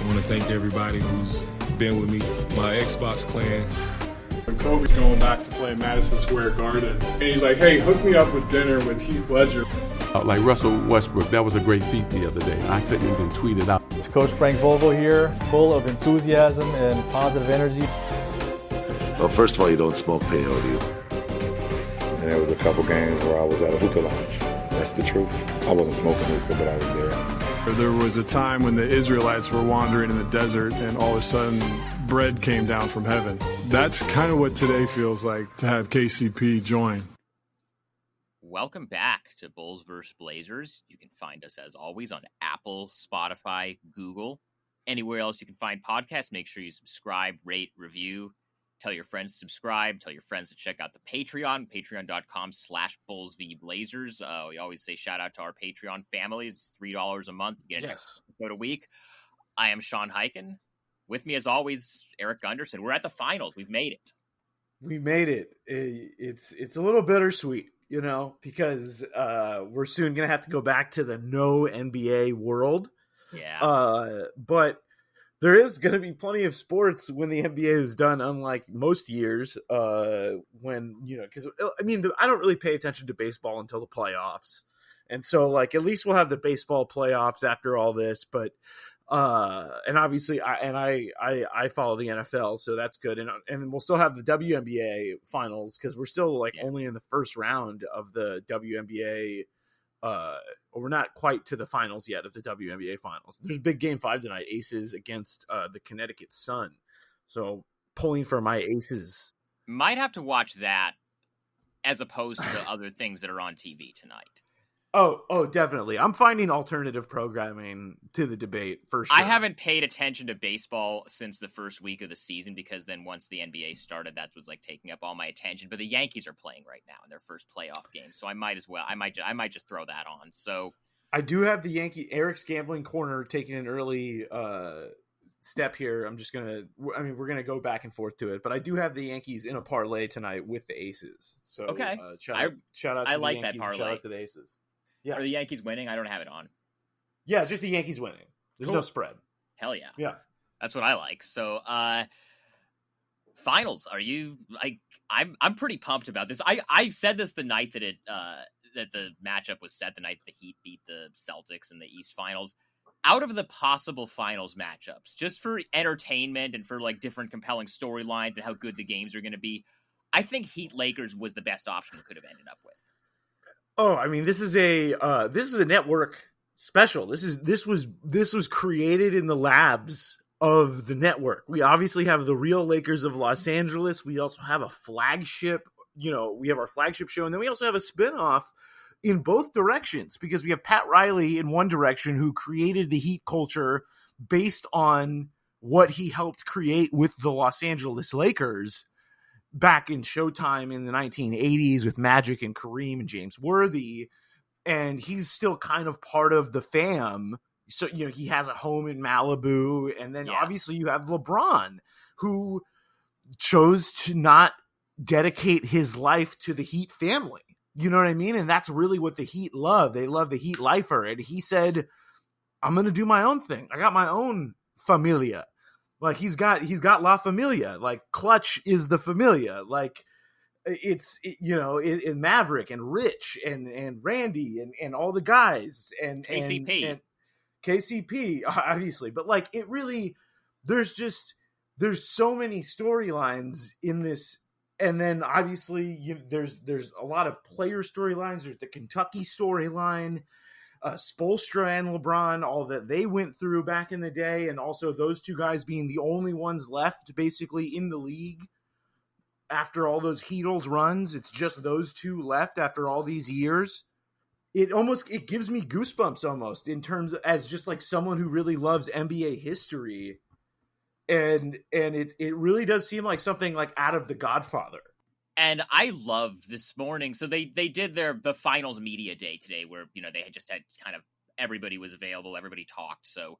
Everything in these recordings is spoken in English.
want to thank everybody who's been with me, my Xbox clan. When Kobe's going back to play Madison Square Garden, and he's like, hey, hook me up with dinner with Heath Ledger. Like Russell Westbrook, that was a great feat the other day. I couldn't even tweet it out. It's Coach Frank Vogel here, full of enthusiasm and positive energy. Well, first of all, you don't smoke peyote. And there was a couple games where I was at a hookah lounge. That's the truth. I wasn't smoking hookah, but I was there. There was a time when the Israelites were wandering in the desert, and all of a sudden, bread came down from heaven. That's kind of what today feels like to have KCP join. Welcome back to Bulls vs. Blazers. You can find us, as always, on Apple, Spotify, Google, anywhere else you can find podcasts. Make sure you subscribe, rate, review. Tell your friends to subscribe. Tell your friends to check out the Patreon, patreon.com/BullsVBlazers. We always say shout out to our Patreon families. It's $3 a month. You get an episode a week. I am Sean Highkin. With me, as always, Erik Gundersen. We're at the finals. We've made it. We made it. It's a little bittersweet, you know, because we're soon going to have to go back to the no NBA world. Yeah. But there is going to be plenty of sports when the NBA is done, unlike most years when, you know, because, I mean, I don't really pay attention to baseball until the playoffs. And so, like, at least we'll have the baseball playoffs after all this. But, and obviously, I follow the NFL, so that's good. And we'll still have the WNBA finals because we're still, like, only in the first round of the WNBA. We're not quite to the finals yet of the WNBA finals. There's a big game 5 tonight, Aces against the Connecticut Sun. So pulling for my Aces. Might have to watch that as opposed to other things that are on TV tonight. Oh, definitely. I'm finding alternative programming to the debate for sure. I haven't paid attention to baseball since the first week of the season because then once the NBA started, that was like taking up all my attention. But the Yankees are playing right now in their first playoff game, so I might as well. I might just throw that on. So I do have the Eric's Gambling Corner taking an early step here. We're gonna go back and forth to it, but I do have the Yankees in a parlay tonight with the Aces. So okay, shout out to I the like Yankees, that parlay. Shout out to the Aces. Yeah. Are the Yankees winning? I don't have it on. Yeah, just the Yankees winning. There's no spread. Hell yeah. Yeah. That's what I like. So, finals. Are you like? I'm pretty pumped about this. I said this the night that that the matchup was set. The night the Heat beat the Celtics in the East Finals. Out of the possible finals matchups, just for entertainment and for like different compelling storylines and how good the games are going to be, I think Heat Lakers was the best option we could have ended up with. Oh, I mean, this is a network special. This was created in the labs of the network. We obviously have the real Lakers of Los Angeles. We also have a flagship, we have our flagship show, and then we also have a spinoff in both directions because we have Pat Riley in one direction who created the Heat culture based on what he helped create with the Los Angeles Lakers back in Showtime in the 1980s with Magic and Kareem and James Worthy. And he's still kind of part of the fam. So, he has a home in Malibu. And then obviously you have LeBron, who chose to not dedicate his life to the Heat family. You know what I mean? And that's really what the Heat love. They love the Heat lifer. And he said, I'm going to do my own thing. I got my own Familia. Like he's got La Familia. Like Clutch is the Familia. Like it's in Maverick and Rich and Randy and all the guys and KCP. KCP obviously. But like it really, there's so many storylines in this. And then obviously there's a lot of player storylines. There's the Kentucky storyline. Spoelstra and LeBron, all that they went through back in the day, and also those two guys being the only ones left basically in the league after all those Heatles runs. It's just those two left after all these years. It gives me goosebumps almost in terms of, as just like someone who really loves NBA history, and it really does seem like something like out of The Godfather. And I loved this morning. So they did the finals media day today where, they had just had kind of everybody was available. Everybody talked. So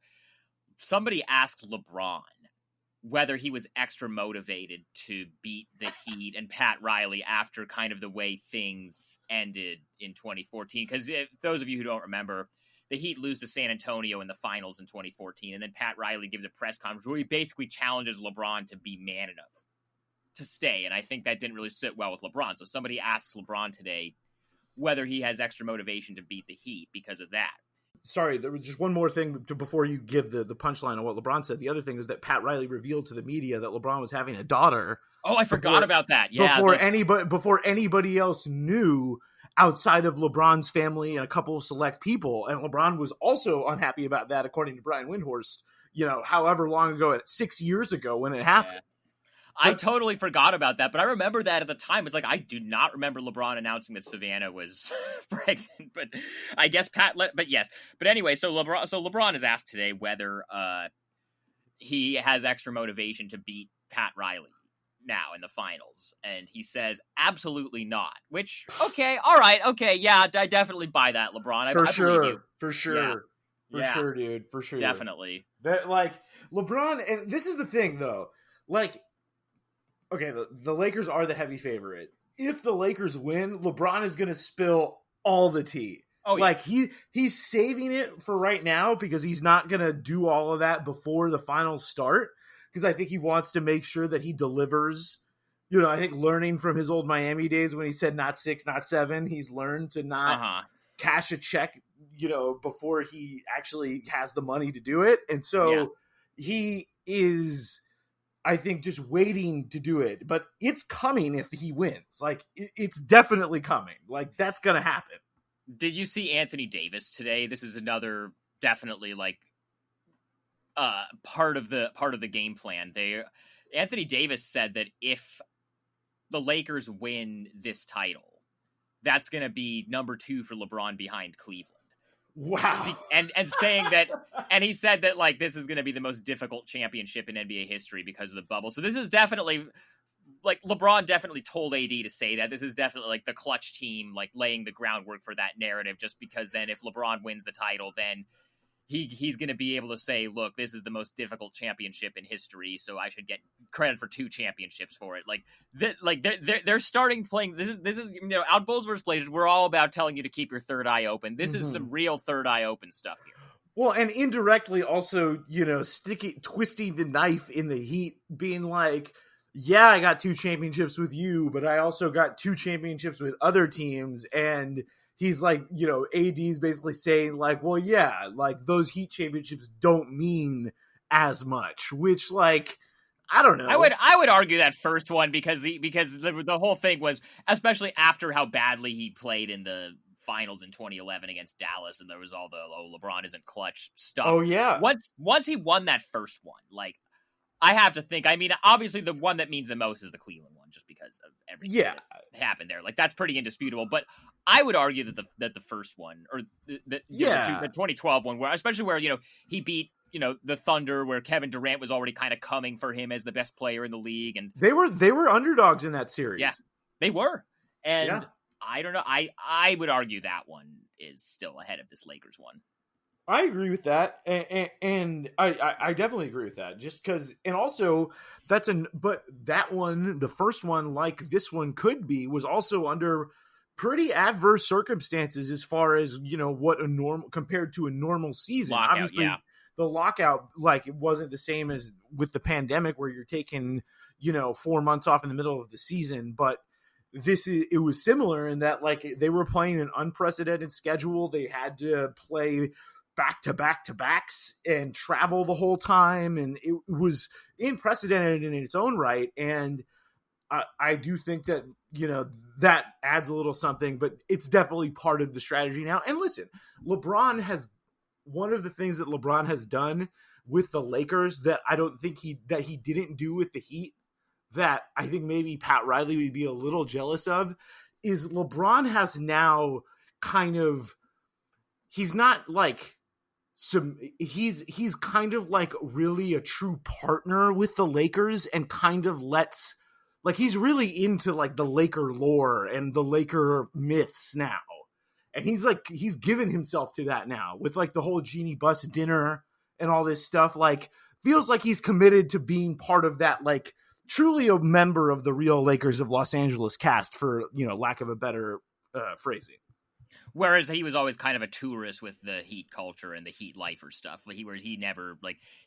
somebody asked LeBron whether he was extra motivated to beat the Heat and Pat Riley after kind of the way things ended in 2014. Because those of you who don't remember, the Heat lose to San Antonio in the finals in 2014, and then Pat Riley gives a press conference where he basically challenges LeBron to be man enough to stay, and I think that didn't really sit well with LeBron. So somebody asks LeBron today whether he has extra motivation to beat the Heat because of that. Sorry, there was just one more thing before you give the punchline on what LeBron said. The other thing was that Pat Riley revealed to the media that LeBron was having a daughter. Oh, I forgot about that. Yeah, before anybody else knew, outside of LeBron's family and a couple of select people, and LeBron was also unhappy about that, according to Brian Windhorst. However long ago, 6 years ago, when it happened. Yeah. I totally forgot about that, but I remember that at the time. It's like, I do not remember LeBron announcing that Savannah was pregnant, but I guess but yes. But anyway, so LeBron is asked today whether he has extra motivation to beat Pat Riley now in the finals, and he says absolutely not, which, okay, all right, okay, yeah, I definitely buy that, LeBron. I believe you. For sure, dude, for sure. Definitely. That, like, LeBron, and this is the thing, though, like, okay, the Lakers are the heavy favorite. If the Lakers win, LeBron is going to spill all the tea. Oh, yeah. Like, he's saving it for right now because he's not going to do all of that before the finals start, because I think he wants to make sure that he delivers. I think learning from his old Miami days when he said not 6, not 7, he's learned to not cash a check, before he actually has the money to do it. And so he is, I think, just waiting to do it, but it's coming if he wins. Like, it's definitely coming. Like, that's going to happen. Did you see Anthony Davis today? This is another definitely like part of the game plan. Anthony Davis said that if the Lakers win this title, that's going to be number 2 for LeBron behind Cleveland. Wow. And saying that, and he said that, like, this is going to be the most difficult championship in NBA history because of the bubble. So this is definitely, like, LeBron definitely told AD to say that. This is definitely, like, the clutch team, like, laying the groundwork for that narrative, just because then if LeBron wins the title, then he's going to be able to say, look, this is the most difficult championship in history, so I should get credit for 2 championships for it. Like, they're starting playing. This is out Bulls versus Blazers. We're all about telling you to keep your third eye open. This is some real third eye open stuff here. Well, and indirectly also, twisting the knife in the Heat, being like, yeah, I got 2 championships with you, but I also got 2 championships with other teams, and he's like, AD's basically saying, like, well, yeah, like, those Heat championships don't mean as much, which, like, I don't know. I would argue that first one because the whole thing was, especially after how badly he played in the finals in 2011 against Dallas, and there was all the LeBron isn't clutch stuff. Oh yeah. Once he won that first one, like, I have to think. I mean, obviously, the one that means the most is the Cleveland one, just because of everything that happened there. Like, that's pretty indisputable. But I would argue that the first one, or the 2012 one, especially where he beat the Thunder, where Kevin Durant was already kind of coming for him as the best player in the league, and they were underdogs in that series. Yeah, they were, and I don't know. I would argue that one is still ahead of this Lakers one. I agree with that, and I definitely agree with that. Just because, and also but that one, the first one, like this one could be, was also under pretty adverse circumstances as far as what a normal compared to a normal season. Lockout, obviously, the lockout, like, it wasn't the same as with the pandemic where you're taking 4 months off in the middle of the season, but it was similar in that, like, they were playing an unprecedented schedule. They had to play back-to-backs and travel the whole time, and it was unprecedented in its own right. And I do think that that adds a little something, but it's definitely part of the strategy now. And listen, one of the things that LeBron has done with the Lakers that I don't think he didn't do with the Heat, that I think maybe Pat Riley would be a little jealous of, is LeBron has now kind of, he's not like he's kind of like really a true partner with the Lakers, and kind of lets, like, he's really into like the Laker lore and the Laker myths now. And he's given himself to that now with like the whole Jeannie Buss dinner and all this stuff. Like, feels like he's committed to being part of that, like, truly a member of the real Lakers of Los Angeles cast, for lack of a better phrasing. Whereas he was always kind of a tourist with the Heat culture and the Heat lifer stuff. He never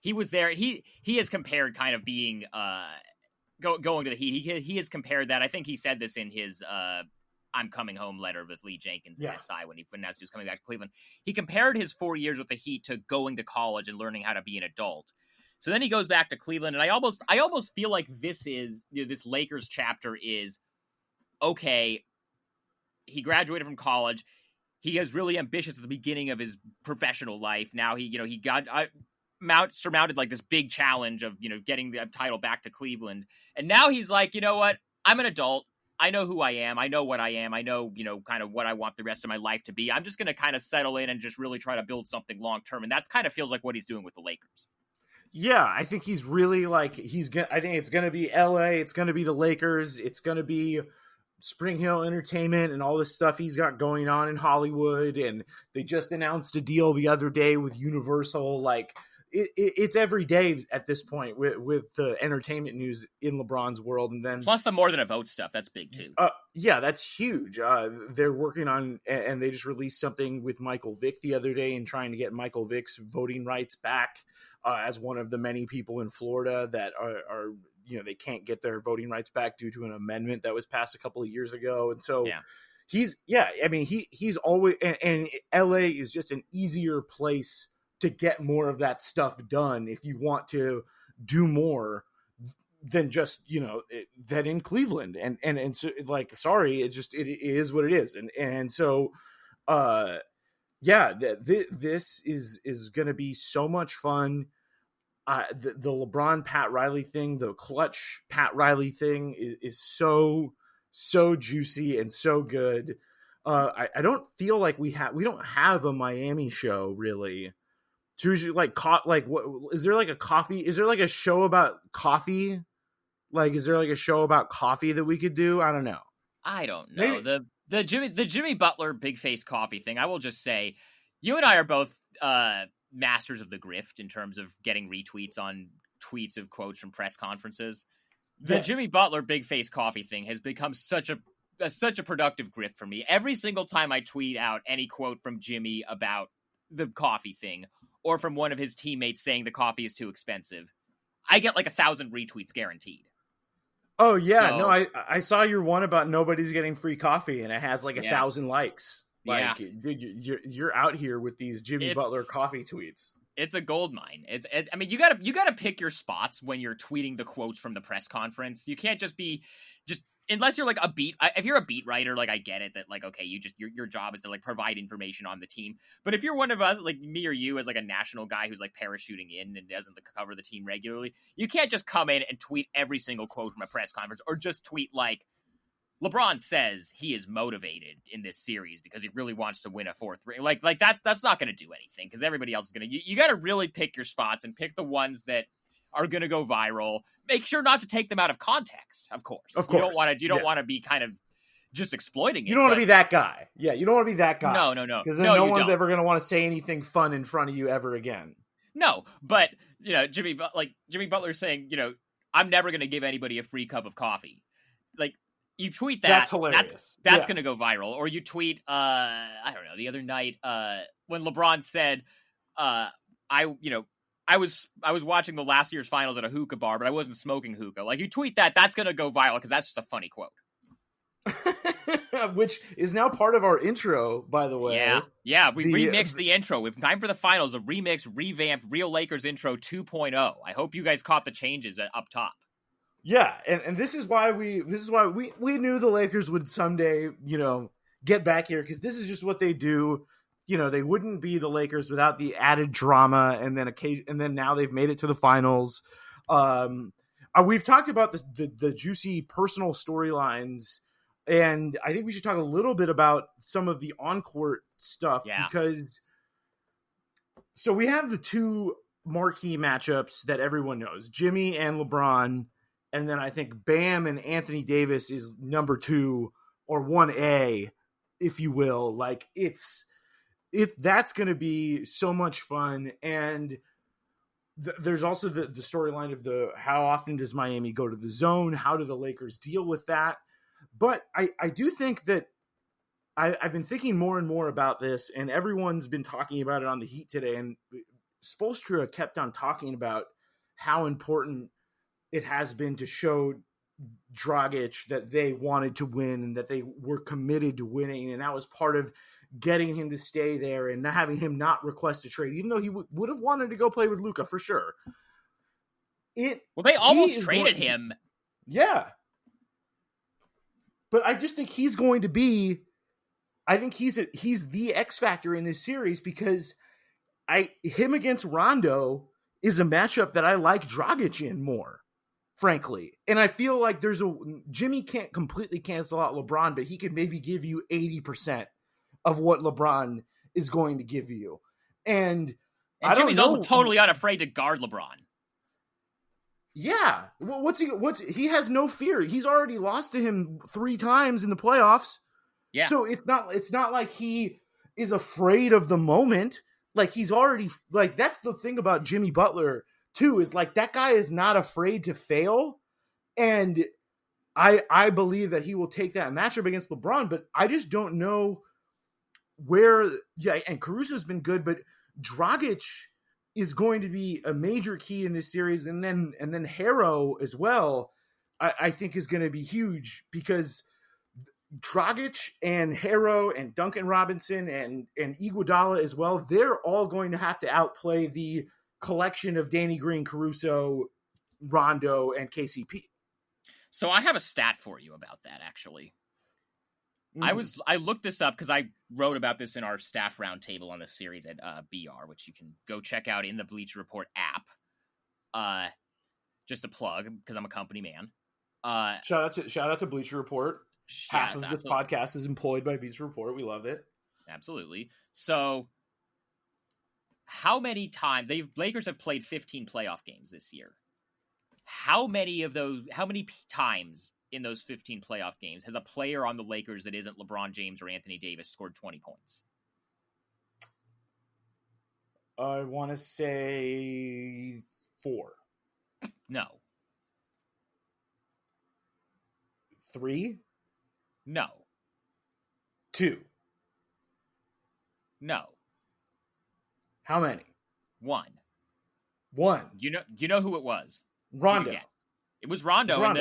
he was there. He has compared kind of being going to the Heat. He has compared that. I think he said this in his I'm coming home letter with Lee Jenkins and SI when he announced he was coming back to Cleveland. He compared his 4 years with the Heat to going to college and learning how to be an adult. So then he goes back to Cleveland, and I almost feel like this Lakers chapter is okay. He graduated from college. He is really ambitious at the beginning of his professional life. Now he got surmounted like this big challenge of getting the title back to Cleveland, and now he's like, you know what? I'm an adult. I know who I am. I know what I am. I know, kind of what I want the rest of my life to be. I'm just going to kind of settle in and just really try to build something long-term. And that's kind of feels like what he's doing with the Lakers. Yeah, I think he's really I think it's going to be LA. It's going to be the Lakers. It's going to be Spring Hill Entertainment and all this stuff he's got going on in Hollywood. And they just announced a deal the other day with Universal. It's every day at this point with the entertainment news in LeBron's world. And then plus the more than a vote stuff, that's big too. Yeah, that's huge. They're working on, and they just released something with Michael Vick the other day and trying to get Michael Vick's voting rights back as one of the many people in Florida that are they can't get their voting rights back due to an amendment that was passed a couple of years ago. And so he's always, and LA is just an easier place to get more of that stuff done if you want to do more than just that in Cleveland and so sorry, it is what it is, and so this is gonna be so much fun. The LeBron Pat Riley thing, the clutch Pat Riley thing is so juicy and so good. I don't feel like we don't have a Miami show really. It's usually what is there a coffee? Is there a show about coffee? Is there a show about coffee that we could do? I don't know. I don't know. Maybe. The Jimmy Butler big face coffee thing. I will just say, you and I are both masters of the grift in terms of getting retweets on tweets of quotes from press conferences. The Jimmy Butler big face coffee thing has become such a productive grift for me. Every single time I tweet out any quote from Jimmy about the coffee thing, or from one of his teammates saying the coffee is too expensive, I get 1,000 retweets guaranteed. Oh yeah, so, no, I saw your one about nobody's getting free coffee, and it has 1,000 likes. You're out here with these Jimmy Butler coffee tweets. It's a gold mine. I mean, you gotta pick your spots when you're tweeting the quotes from the press conference. You can't just be unless you're if you're a beat writer, I get it that okay, your job is to provide information on the team. But if you're one of us, me or you, as a national guy who's parachuting in and doesn't cover the team regularly, you can't just come in and tweet every single quote from a press conference, or just tweet LeBron says he is motivated in this series because he really wants to win a fourth ring. That's not going to do anything because everybody else is going to. You got to really pick your spots and pick the ones that are going to go viral. Make sure not to take them out of context, of course. You don't want to be kind of just exploiting it. You don't want to be that guy. Yeah, you don't want to be that guy. No. Because then no one's ever going to want to say anything fun in front of you ever again. No, but Jimmy Butler saying, I'm never going to give anybody a free cup of coffee. You tweet that. That's hilarious. That's going to go viral. Or you tweet, I don't know, the other night when LeBron said, I was watching the last year's finals at a hookah bar, but I wasn't smoking hookah. You tweet that, that's going to go viral because that's just a funny quote. Which is now part of our intro, by the way. Yeah, we remixed the intro. We've time for the finals, a remix, revamped Real Lakers intro 2.0. I hope you guys caught the changes up top. Yeah, and this is why we knew the Lakers would someday, get back here, because this is just what they do. They wouldn't be the Lakers without the added drama, and then now they've made it to the finals. We've talked about the juicy personal storylines, and I think we should talk a little bit about some of the on-court stuff, because so we have the two marquee matchups that everyone knows, Jimmy and LeBron, and then I think Bam and Anthony Davis is number 2 or 1A, if you will. That's going to be so much fun. And there's also the storyline of how often does Miami go to the zone? How do the Lakers deal with that? But I do think that I've been thinking more and more about this, and everyone's been talking about it on the Heat today. And Spoelstra kept on talking about how important it has been to show Dragic that they wanted to win and that they were committed to winning. And that was part of getting him to stay there and not having him not request a trade, even though he would have wanted to go play with Luka for sure. They almost traded him. Yeah. But I just think he's going to be, I think he's the X factor in this series, because him against Rondo is a matchup that I like Dragic in more, frankly. And I feel like Jimmy can't completely cancel out LeBron, but he can maybe give you 80% of what LeBron is going to give you. And Jimmy's also totally unafraid to guard LeBron. Yeah. Well, he has no fear. He's already lost to him 3 times in the playoffs. Yeah. So it's not like he is afraid of the moment. Like, he's already, like, that's the thing about Jimmy Butler too, is like, that guy is not afraid to fail. And I believe that he will take that matchup against LeBron, but I just don't know where, and Caruso's been good, but Dragic is going to be a major key in this series. And then Harrow as well, I think is going to be huge, because Dragic and Harrow and Duncan Robinson and Iguodala as well, they're all going to have to outplay the collection of Danny Green, Caruso, Rondo, and KCP. So I have a stat for you about that, actually. I looked this up because I wrote about this in our staff roundtable on this series at BR, which you can go check out in the Bleacher Report app. Just a plug, because I'm a company man. Shout out to Bleacher Report. Half of this podcast is employed by Bleacher Report. We love it. Absolutely. So, how many times Lakers have played 15 playoff games this year? How many times in those 15 playoff games has a player on the Lakers that isn't LeBron James or Anthony Davis scored 20 points? I want to say 4. No. 3? No. 2? No. How many? 1. You know who it was? Rondo. It was Rondo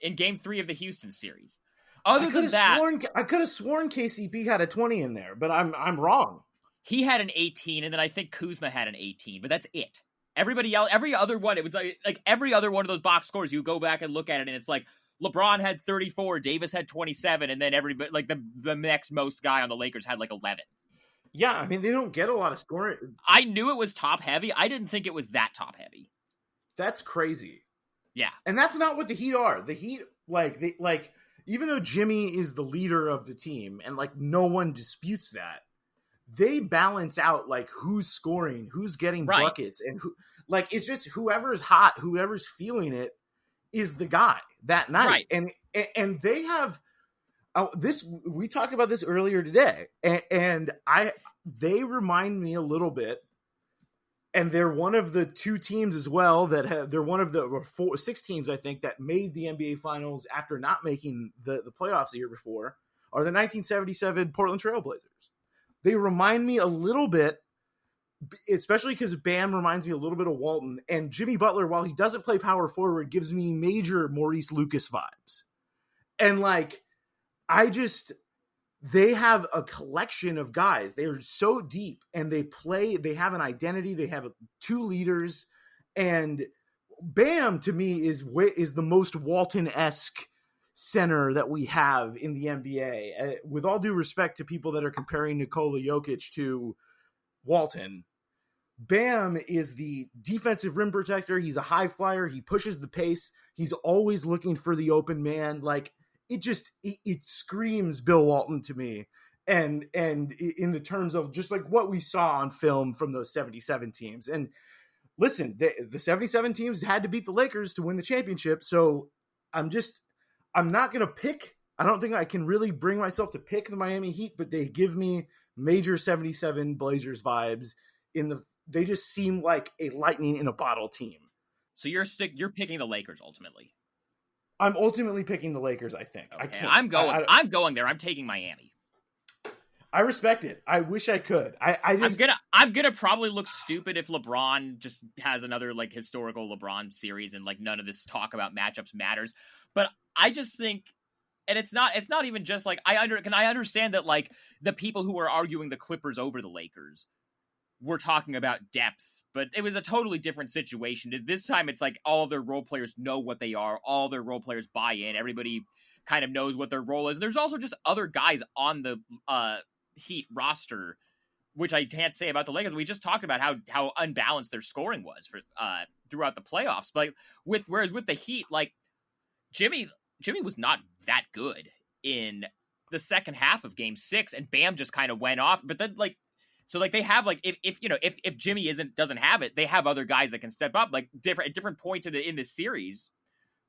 in game 3 of the Houston series. I could have sworn KCP had a 20 in there, but I'm wrong. He had an 18, and then I think Kuzma had an 18, but that's it. Everybody else, every other one, it was like every other one of those box scores, you go back and look at it, and it's like LeBron had 34, Davis had 27, and then everybody, like the next most guy on the Lakers had like 11. Yeah, I mean, they don't get a lot of scoring. I knew it was top heavy. I didn't think it was that top heavy. That's crazy. Yeah. And that's not what the Heat are. The Heat, even though Jimmy is the leader of the team and like no one disputes that, they balance out like who's scoring, who's getting buckets, and who, like, it's just whoever's hot, whoever's feeling it is the guy that night. Right. And they have this, we talked about this earlier today, and they remind me a little bit. And they're one of the 2 teams as well they're one of the 6 teams, I think, that made the NBA Finals after not making the playoffs the year before, are the 1977 Portland Trailblazers. They remind me a little bit, especially because Bam reminds me a little bit of Walton, and Jimmy Butler, while he doesn't play power forward, gives me major Maurice Lucas vibes. And like, they have a collection of guys. They are so deep, and they have an identity. They have 2 leaders, and Bam to me is the most Walton-esque center that we have in the NBA. With all due respect to people that are comparing Nikola Jokic to Walton, Bam is the defensive rim protector. He's a high flyer. He pushes the pace. He's always looking for the open man. Like, it screams Bill Walton to me. And in the terms of just like what we saw on film from those 77 teams. And listen, the 77 teams had to beat the Lakers to win the championship. So I'm not going to pick. I don't think I can really bring myself to pick the Miami Heat, but they give me major 77 Blazers vibes. They just seem like a lightning in a bottle team. So you're picking the Lakers ultimately. I'm ultimately picking the Lakers, I think. Okay. I'm going there. I'm taking Miami. I respect it. I wish I could. I'm gonna probably look stupid if LeBron just has another like historical LeBron series and like none of this talk about matchups matters. But I just think, and it's not even just like I understand that like the people who were arguing the Clippers over the Lakers were talking about depth, but it was a totally different situation. This time it's like all of their role players know what they are, all their role players buy in, everybody kind of knows what their role is. There's also just other guys on the Heat roster, which I can't say about the Lakers. We just talked about how unbalanced their scoring was for throughout the playoffs. But whereas with the Heat, like Jimmy was not that good in the second half of Game 6, and Bam just kind of went off. But then they have like if Jimmy doesn't have it, they have other guys that can step up like at different points in this series.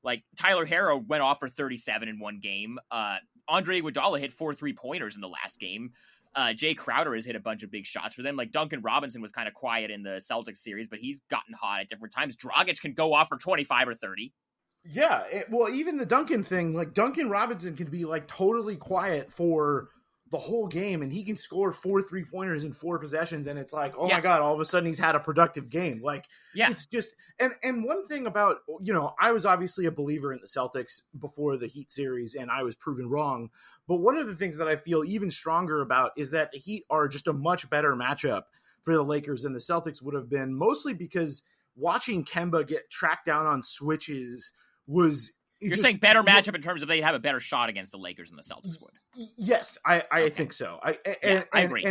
Like Tyler Herro went off for 37 in one game. Andre Iguodala hit 4 3-pointers in the last game. Jay Crowder has hit a bunch of big shots for them. Like Duncan Robinson was kind of quiet in the Celtics series, but he's gotten hot at different times. Dragic can go off for 25 or 30. Yeah, well, even the Duncan thing, like Duncan Robinson can be like totally quiet for the whole game, and he can score 4 3-pointers in 4 possessions, and it's like, oh my God, all of a sudden he's had a productive game. Like, it's just, and one thing about, I was obviously a believer in the Celtics before the Heat series, and I was proven wrong. But one of the things that I feel even stronger about is that the Heat are just a much better matchup for the Lakers than the Celtics would have been, mostly because watching Kemba get tracked down on switches was... You're saying better matchup in terms of they have a better shot against the Lakers than the Celtics would. Yes, I think so. I agree.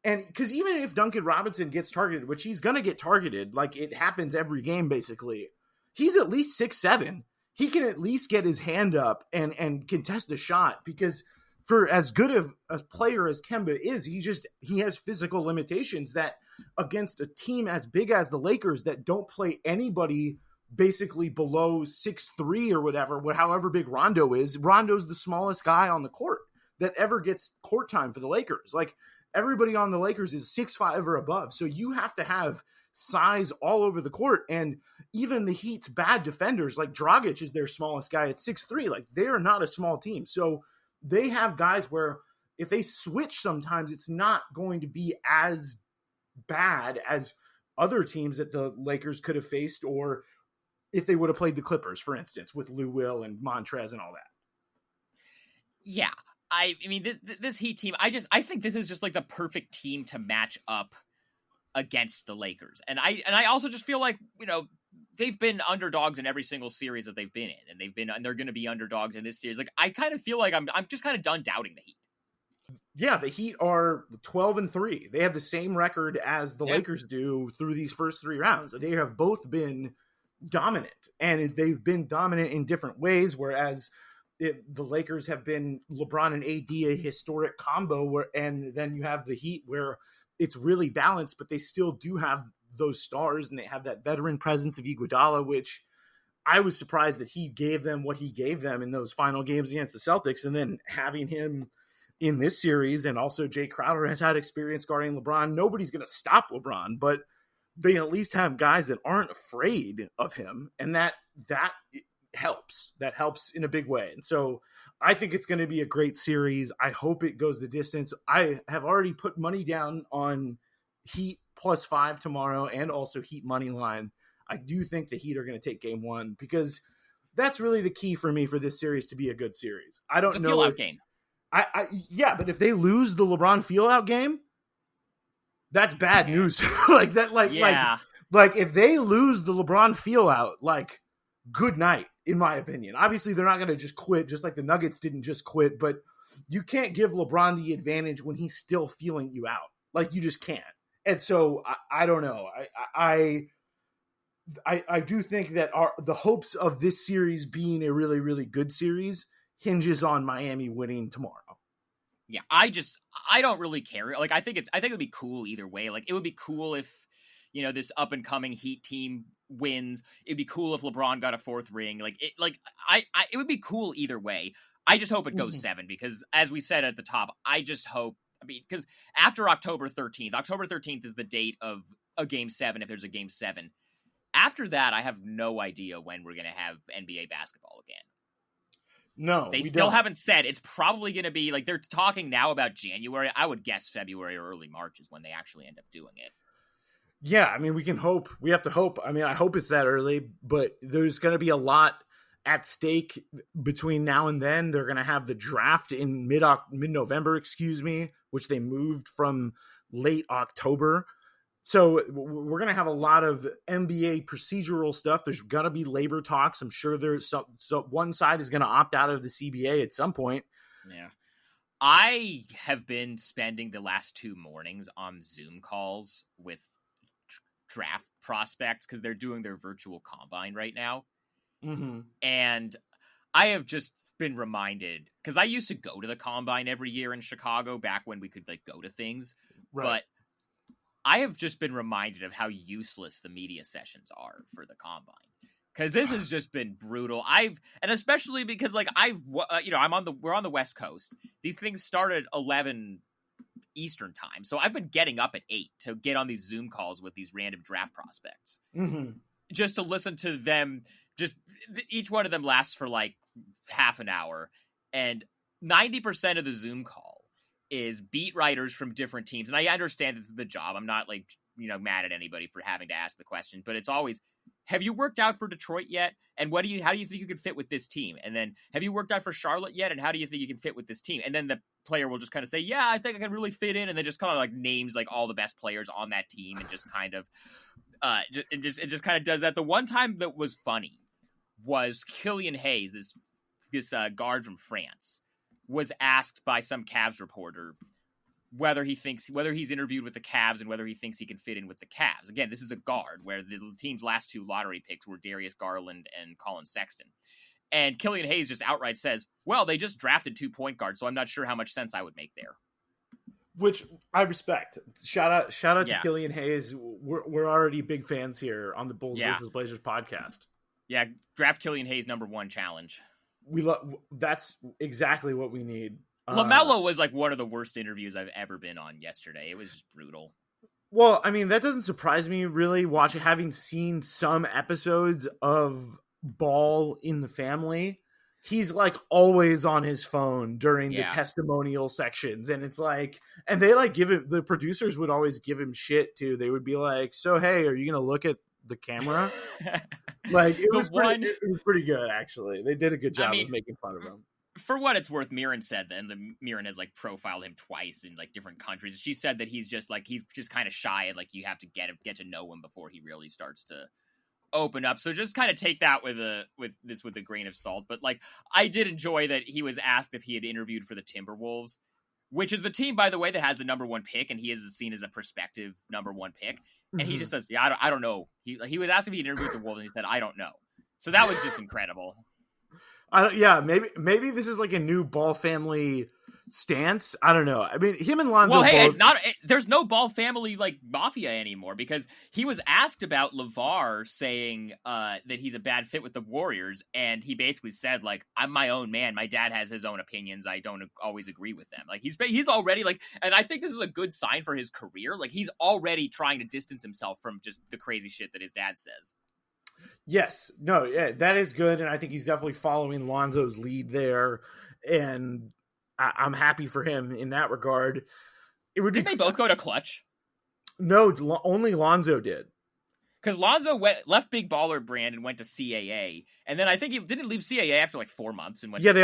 And because even if Duncan Robinson gets targeted, which he's going to get targeted, like it happens every game basically, he's at least 6'7". He can at least get his hand up and contest a shot, because for as good of a player as Kemba is, he has physical limitations that against a team as big as the Lakers that don't play anybody basically below 6'3" or whatever, however big Rondo is. Rondo's the smallest guy on the court that ever gets court time for the Lakers. Like everybody on the Lakers is 6'5" or above. So you have to have size all over the court. And even the Heat's bad defenders, like Dragic is their smallest guy at 6'3". Like they are not a small team. So they have guys where if they switch sometimes, it's not going to be as bad as other teams that the Lakers could have faced, or if they would have played the Clippers, for instance, with Lou Will and Montrez and all that. Yeah. I mean, this Heat team, I think this is just like the perfect team to match up against the Lakers. And I also just feel like, they've been underdogs in every single series that they've been in, and they're going to be underdogs in this series. Like, I kind of feel like I'm just kind of done doubting the Heat. Yeah, the Heat are 12-3. They have the same record as the Lakers do through these first 3 rounds. They have both been dominant, and they've been dominant in different ways, whereas the Lakers have been LeBron and AD, a historic combo, and then you have the Heat where it's really balanced, but they still do have those stars, and they have that veteran presence of Iguodala, which I was surprised that he gave them what he gave them in those final games against the Celtics, and then having him in this series, and also Jay Crowder has had experience guarding LeBron. Nobody's going to stop LeBron, but they at least have guys that aren't afraid of him, and that helps. That helps in a big way. And so I think it's going to be a great series. I hope it goes the distance. I have already put money down on Heat +5 tomorrow, and also Heat money line. I do think the Heat are going to take game 1, because that's really the key for me for this series to be a good series. I don't know if game. But if they lose the LeBron feel-out game, that's bad news. Like if they lose the LeBron feel out, like, good night, in my opinion. Obviously, they're not going to just quit, just like the Nuggets didn't just quit, but you can't give LeBron the advantage when he's still feeling you out. Like, you just can't. And so I don't know. I do think that the hopes of this series being a really, really good series hinges on Miami winning tomorrow. Yeah, I don't really care. Like, I think it would be cool either way. Like, it would be cool if, this up and coming Heat team wins. It'd be cool if LeBron got a 4th ring. It would be cool either way. I just hope it goes 7, because as we said at the top, because after October 13th is the date of a game 7, if there's a game 7. After that, I have no idea when we're going to have NBA basketball again. No, They we still don't. haven't said. It's probably going to be like they're talking now about January. I would guess February or early March is when they actually end up doing it. Yeah, I mean, we can hope. We have to hope. I mean, I hope it's that early, but there's going to be a lot at stake between now and then. They're going to have the draft in mid-November, which they moved from late October. So we're going to have a lot of NBA procedural stuff. There's going to be labor talks. I'm sure there's so one side is going to opt out of the CBA at some point. Yeah. I have been spending the last 2 mornings on Zoom calls with draft prospects because they're doing their virtual combine right now. Mm-hmm. And I have just been reminded, because I used to go to the combine every year in Chicago back when we could like go to things. Right. But I have just been reminded of how useless the media sessions are for the combine. Because this has just been brutal. And especially because like we're on the West Coast. These things start at 11 Eastern time. So I've been getting up at 8 to get on these Zoom calls with these random draft prospects. Mm-hmm. Just to listen to them. Just each one of them lasts for like half an hour. And 90% of the Zoom call is beat writers from different teams. And I understand this is the job. I'm not like, mad at anybody for having to ask the question, but it's always, have you worked out for Detroit yet? And how do you think you can fit with this team? And then, have you worked out for Charlotte yet? And how do you think you can fit with this team? And then the player will just kind of say, yeah, I think I can really fit in. And then just kind of like names like all the best players on that team and just kind of, it just kind of does that. The one time that was funny was Killian Hayes, this guard from France, was asked by some Cavs reporter whether he's interviewed with the Cavs and whether he thinks he can fit in with the Cavs. Again, this is a guard where the team's last 2 lottery picks were Darius Garland and Colin Sexton. And Killian Hayes just outright says, well, they just drafted 2 point guards, so I'm not sure how much sense I would make there. Which I respect. Shout out to Killian Hayes. We're already big fans here on the Bulls vs. Blazers podcast. Yeah, draft Killian Hayes #1 challenge. That's exactly what we need. LaMelo was like one of the worst interviews I've ever been on yesterday. It was just brutal. Well, I mean, that doesn't surprise me really, having seen some episodes of Ball in the Family. He's like always on his phone during the testimonial sections. And it's like, and they like the producers would always give him shit too. They would be like, so, hey, are you going to look at the camera? Like it was pretty good, actually. They did a good job of making fun of him. For what it's worth, Mirren said that, and Mirren has like profiled him twice in like different countries. She said that he's just kind of shy, and like you have to get to know him before he really starts to open up. So just kind of take that with a grain of salt. But like, I did enjoy that he was asked if he had interviewed for the Timberwolves, which is the team, by the way, that has the #1 pick, and he is seen as a prospective #1 pick. And he just says, "Yeah, I don't know." He was asked if he interviewed the Wolves, and he said, "I don't know." So that was just incredible. Maybe this is like a new Ball family stance. I don't know. I mean, him and Lonzo. Well, hey, Ball... there's no Ball family like mafia anymore, because he was asked about LeVar saying that he's a bad fit with the Warriors, and he basically said like, "I'm my own man. My dad has his own opinions. I don't always agree with them." Like he's already like, and I think this is a good sign for his career. Like he's already trying to distance himself from just the crazy shit that his dad says. Yes. No, yeah, that is good. And I think he's definitely following Lonzo's lead there. And I'm happy for him in that regard. Did they both go to Clutch? No, only Lonzo did. Because Lonzo left Big Baller Brand and went to CAA. And then I think he didn't leave CAA after like 4 months. And went they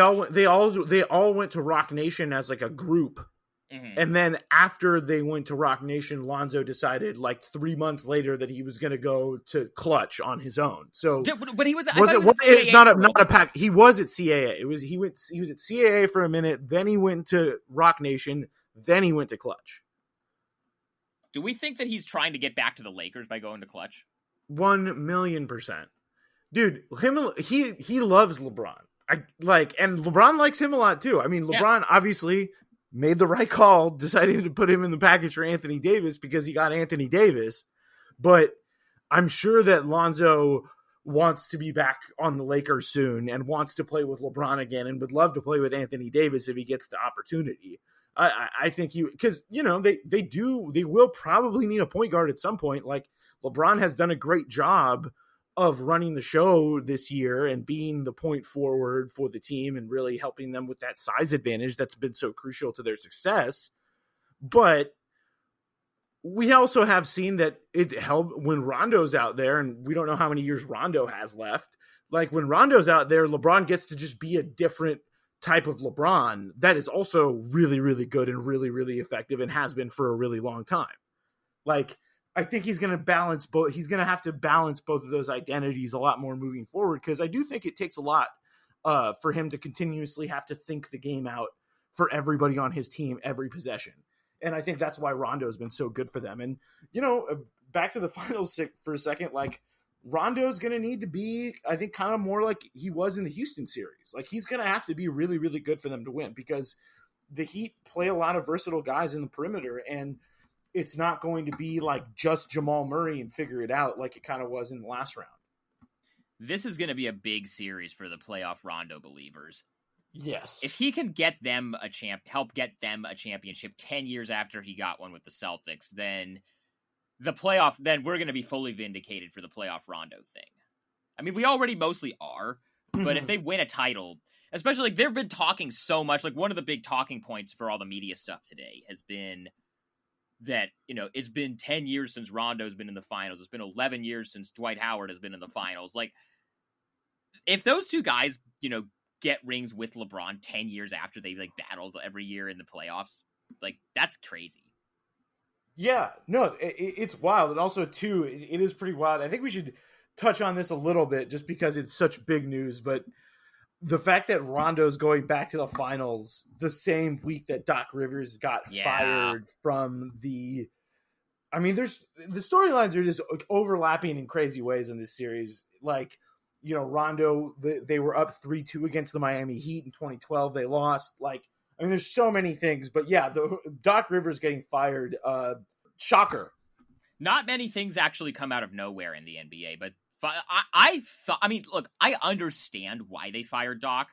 all went to Rock Nation as like a group. Mm-hmm. And then after they went to Rock Nation, Lonzo decided like 3 months later that he was going to go to Clutch on his own. So, but he was. It's not a pack. He was at CAA. He was at CAA for a minute. Then he went to Rock Nation. Then he went to Clutch. Do we think that he's trying to get back to the Lakers by going to Clutch? 1,000,000%, dude. He loves LeBron. And LeBron likes him a lot too. I mean, LeBron obviously made the right call deciding to put him in the package for Anthony Davis because he got Anthony Davis. But I'm sure that Lonzo wants to be back on the Lakers soon and wants to play with LeBron again and would love to play with Anthony Davis if he gets the opportunity. I think because they will probably need a point guard at some point. Like LeBron has done a great job of running the show this year and being the point forward for the team and really helping them with that size advantage that's been so crucial to their success. But we also have seen that it helped when Rondo's out there, and we don't know how many years Rondo has left. Like when Rondo's out there, LeBron gets to just be a different type of LeBron that is also really, really good and really, really effective and has been for a really long time. Like, I think he's going to balance both. He's going to have to balance both of those identities a lot more moving forward, because I do think it takes a lot for him to continuously have to think the game out for everybody on his team every possession. And I think that's why Rondo has been so good for them. And, you know, back to the finals for a second, like Rondo's going to need to be, I think, kind of more like he was in the Houston series. Like he's going to have to be really, really good for them to win, because the Heat play a lot of versatile guys in the perimeter, and it's not going to be like just Jamal Murray and figure it out like it kind of was in the last round. This is going to be a big series for the playoff Rondo believers. Yes. If he can get them help get them a championship 10 years after he got one with the Celtics, then then we're going to be fully vindicated for the playoff Rondo thing. I mean, we already mostly are, but if they win a title, especially like they've been talking so much, like one of the big talking points for all the media stuff today has been that, you know, it's been 10 years since Rondo's been in the finals. It's been 11 years since Dwight Howard has been in the finals. Like, if those two guys, you know, get rings with LeBron 10 years after they like battled every year in the playoffs, like that's crazy. Yeah, no, it's wild. And also too, it is pretty wild. I think we should touch on this a little bit just because it's such big news, but the fact that Rondo's going back to the finals the same week that Doc Rivers got fired from the, I mean, the storylines are just overlapping in crazy ways in this series. Like, you know, Rondo, they were up 3-2 against the Miami Heat in 2012. They lost. Like, I mean, there's so many things. But yeah, the Doc Rivers getting fired, shocker. Not many things actually come out of nowhere in the NBA. But I mean, look, I understand why they fired Doc.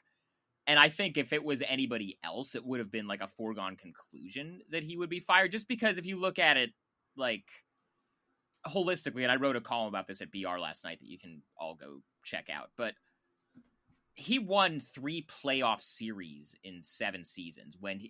And I think if it was anybody else, it would have been like a foregone conclusion that he would be fired. Just because if you look at it, like, holistically, and I wrote a column about this at BR last night that you can all go check out, but he won 3 playoff series in 7 seasons when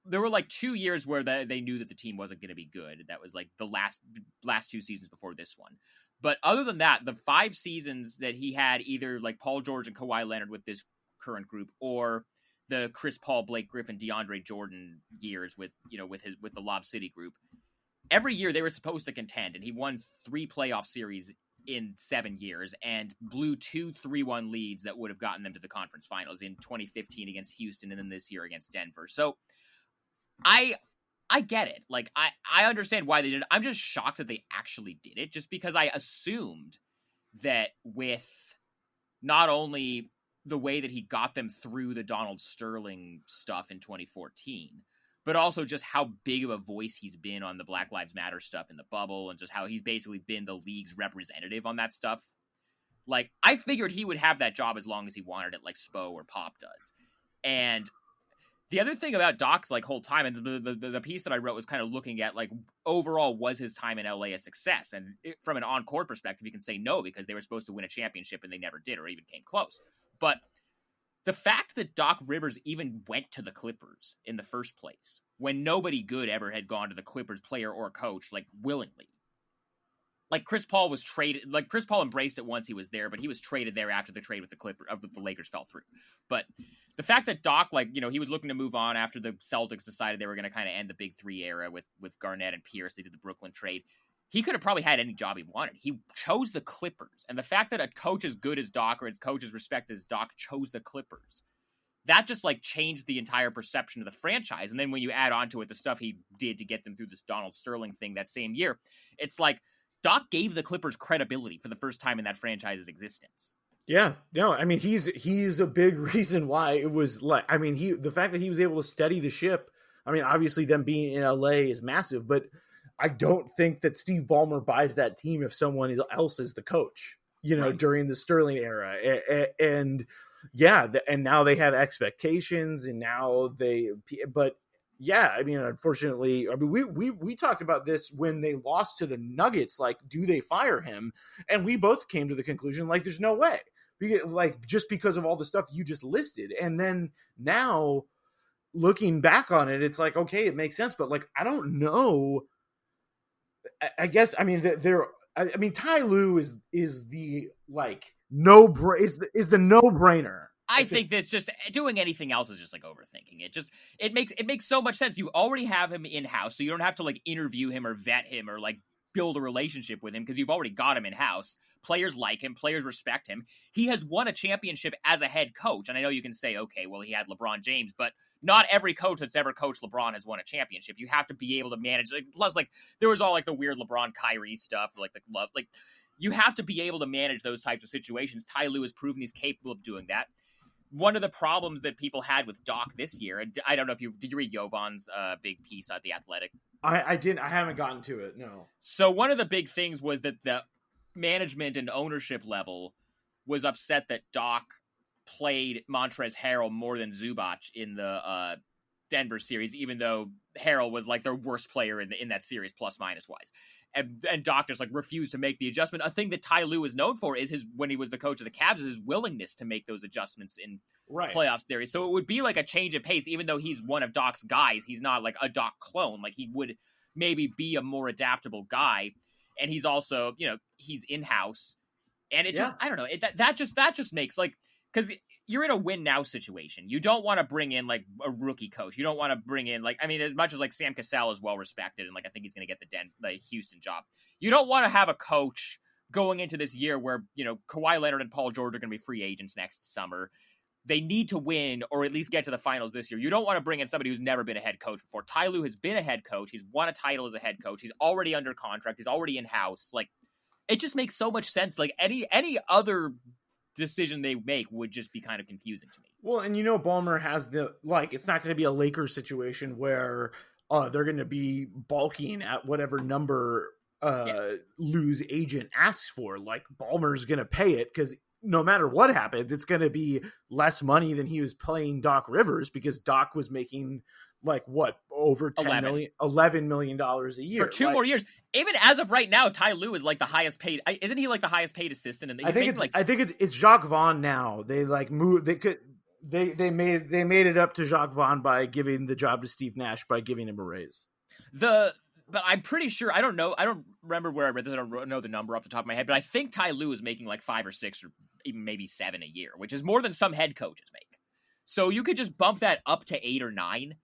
there were like 2 years where they knew that the team wasn't going to be good. That was like the last 2 seasons before this one. But other than that, the 5 seasons that he had either like Paul George and Kawhi Leonard with this current group, or the Chris Paul, Blake Griffin, DeAndre Jordan years with the Lob City group, every year they were supposed to contend, and he won 3 playoff series in 7 years and blew 2 3-1 leads that would have gotten them to the conference finals in 2015 against Houston and then this year against Denver. So I get it. Like, I understand why they did it. I'm just shocked that they actually did it, just because I assumed that with not only the way that he got them through the Donald Sterling stuff in 2014, but also just how big of a voice he's been on the Black Lives Matter stuff in the bubble, and just how he's basically been the league's representative on that stuff. Like, I figured he would have that job as long as he wanted it, like Spo or Pop does. And the other thing about Doc's like whole time, and the piece that I wrote was kind of looking at like overall, was his time in LA a success? And from an on-court perspective, you can say no, because they were supposed to win a championship and they never did, or even came close. But the fact that Doc Rivers even went to the Clippers in the first place, when nobody good ever had gone to the Clippers, player or coach, like willingly. Like Chris Paul was traded, like Chris Paul embraced it once he was there, but he was traded there after the trade with the Lakers fell through. But the fact that Doc, like, you know, he was looking to move on after the Celtics decided they were going to kind of end the Big Three era with Garnett and Pierce. They did the Brooklyn trade. He could have probably had any job he wanted. He chose the Clippers. And the fact that a coach as good as Doc, or a coach as respected as Doc, chose the Clippers, that just like changed the entire perception of the franchise. And then when you add on to it the stuff he did to get them through this Donald Sterling thing that same year, it's like Doc gave the Clippers credibility for the first time in that franchise's existence. Yeah, no, I mean, he's a big reason why it was like, I mean, the fact that he was able to steady the ship, I mean, obviously them being in LA is massive, but I don't think that Steve Ballmer buys that team if someone else is the coach, you know, right, during the Sterling era. And yeah, and now they have expectations, and now but Yeah, I mean, unfortunately, I mean, we talked about this when they lost to the Nuggets. Like, do they fire him? And we both came to the conclusion, like, there's no way. Like, just because of all the stuff you just listed. And then now, looking back on it, it's like, okay, it makes sense. But, like, I don't know. I guess, I mean, Ty Lue is the, like, is the no-brainer. I think that's just doing anything else is just like overthinking it. It makes so much sense. You already have him in house, so you don't have to like interview him or vet him or like build a relationship with him because you've already got him in house. Players like him, players respect him. He has won a championship as a head coach, and I know you can say, okay, well, he had LeBron James, but not every coach that's ever coached LeBron has won a championship. You have to be able to manage. Like, plus, like there was all like the weird LeBron Kyrie stuff, like the love, like you have to be able to manage those types of situations. Ty Lue has proven he's capable of doing that. One of the problems that people had with Doc this year, and I don't know if did you read Jovan's big piece at The Athletic? I didn't. I haven't gotten to it. No. So one of the big things was that the management and ownership level was upset that Doc played Montrezl Harrell more than Zubac in the Denver series, even though Harrell was like their worst player in that series, plus minus wise. And Doc just like refused to make the adjustment. A thing that Ty Lue is known for is when he was the coach of the Cavs, is his willingness to make those adjustments in playoff series. So it would be like a change of pace, even though he's one of Doc's guys. He's not like a Doc clone. Like he would maybe be a more adaptable guy. And he's also, he's in-house. And it just, I don't know. That just makes like, because you're in a win now situation. You don't want to bring in like a rookie coach. You don't want to bring in like, I mean, as much as like Sam Cassell is well respected and like I think he's going to get the Houston job. You don't want to have a coach going into this year where, Kawhi Leonard and Paul George are going to be free agents next summer. They need to win or at least get to the finals this year. You don't want to bring in somebody who's never been a head coach before. Ty Lue has been a head coach. He's won a title as a head coach. He's already under contract. He's already in-house. Like, it just makes so much sense. Like any other decision they make would just be kind of confusing to me. Well, and Ballmer has it's not going to be a Lakers situation where they're going to be balking at whatever number Lue's agent asks for. Like, Ballmer's going to pay it because no matter what happens, it's going to be less money than he was paying Doc Rivers because Doc was making over $11 million a year for two more years. Even as of right now, Ty Lue is like the highest paid. Isn't he like the highest paid assistant? And I think it's Jacques Vaughn now. They like moved. They made it up to Jacques Vaughn by giving the job to Steve Nash by giving him a raise. But I'm pretty sure, I don't know. I don't remember where I read this. I don't know the number off the top of my head, but I think Ty Lue is making like 5 or 6 or even maybe 7 a year, which is more than some head coaches make. So you could just bump that up to 8 or 9.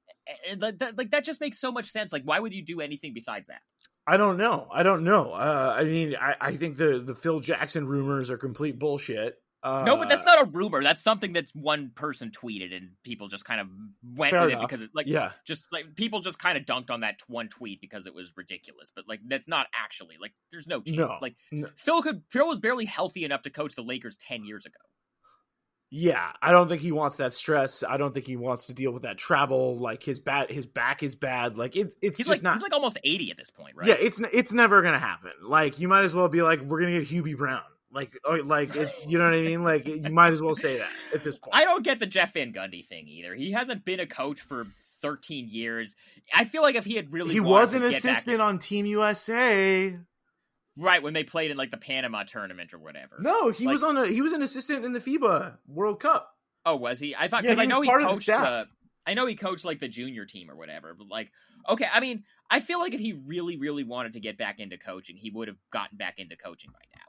And that just makes so much sense. Like, why would you do anything besides that? I don't know. I mean, I think the Phil Jackson rumors are complete bullshit. No, but that's not a rumor. That's something that's one person tweeted, and people just kind of went with it because people just kind of dunked on that one tweet because it was ridiculous. But like, that's not actually like. There's no chance. No. Phil was barely healthy enough to coach the Lakers 10 years ago. Yeah, I don't think he wants that stress. I don't think he wants to deal with that travel. Like his back is bad. Like he's not. He's like almost 80 at this point, right? Yeah, it's never gonna happen. Like you might as well be like, we're gonna get Hubie Brown. You know what I mean? Like you might as well say that at this point. I don't get the Jeff Van Gundy thing either. He hasn't been a coach for 13 years. I feel like if he had really, he was an assistant on Team USA. Right, when they played in like the Panama tournament or whatever. No, he was an assistant in the FIBA World Cup. Oh, was he? I thought, because I know he coached I know he coached like the junior team or whatever, but like, okay, I mean, I feel like if he really, really wanted to get back into coaching, he would have gotten back into coaching by now.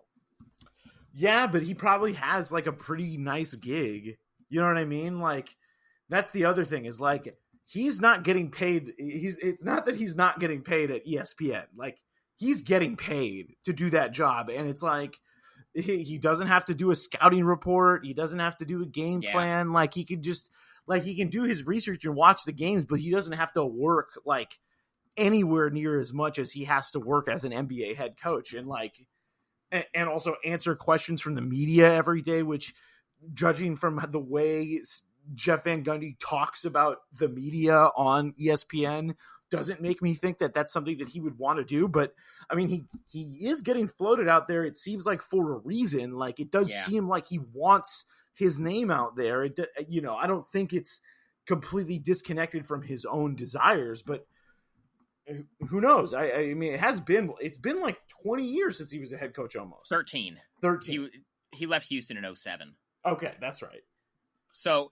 Yeah, but he probably has like a pretty nice gig. You know what I mean? Like, that's the other thing is like, he's not getting paid. It's not that he's not getting paid at ESPN. Like, he's getting paid to do that job. And it's like, he doesn't have to do a scouting report. He doesn't have to do a game plan. Like he could just he can do his research and watch the games, but he doesn't have to work like anywhere near as much as he has to work as an NBA head coach. And like, and also answer questions from the media every day, which judging from the way Jeff Van Gundy talks about the media on ESPN doesn't make me think that that's something that he would want to do. But I mean, he is getting floated out there. It seems like for a reason. Like it does seem like he wants his name out there. I don't think it's completely disconnected from his own desires. But who knows? I mean, it's been like 20 years since he was a head coach almost. 13. He left Houston in 2007. Okay, that's right. So